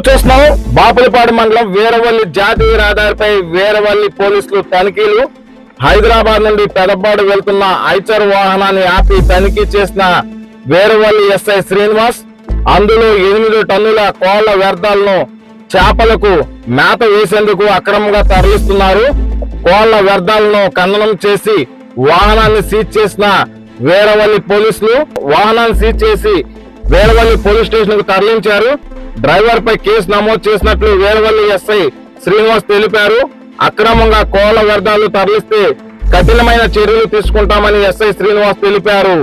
చూస్తున్నాం బాపులపాడు మండలం వీరవల్లి జాతీయ రహదారిపై వీరవల్లి పోలీసులు తనిఖీలు. హైదరాబాద్ నుండి పెదపాడు వెళ్తున్న ఐచర్ వాహనాన్ని ఆపి తనిఖీ చేసిన వీరవల్లి ఎస్ఐ శ్రీనివాస్ అందులో 8 టన్నుల కోళ్ల వ్యర్థాలను చేపలకు మేత వేసేందుకు అక్రమంగా తరలిస్తున్నారు. కోళ్ల వ్యర్థాలను ఖననం చేసి వాహనాన్ని సీజ్ చేసిన వీరవల్లి పోలీసులు వాహనాన్ని సీజ్ చేసి వీరవల్లి పోలీస్ స్టేషన్ కు తరలించారు. డ్రైవర్ పై కేసు నమోదు చేసినట్లు వీరవల్లి ఎస్ఐ శ్రీనివాస్ తెలిపారు. అక్రమంగా కోళ్ల వ్యర్థాలు తరలిస్తే కఠినమైన చర్యలు తీసుకుంటామని ఎస్ఐ శ్రీనివాస్ తెలిపారు.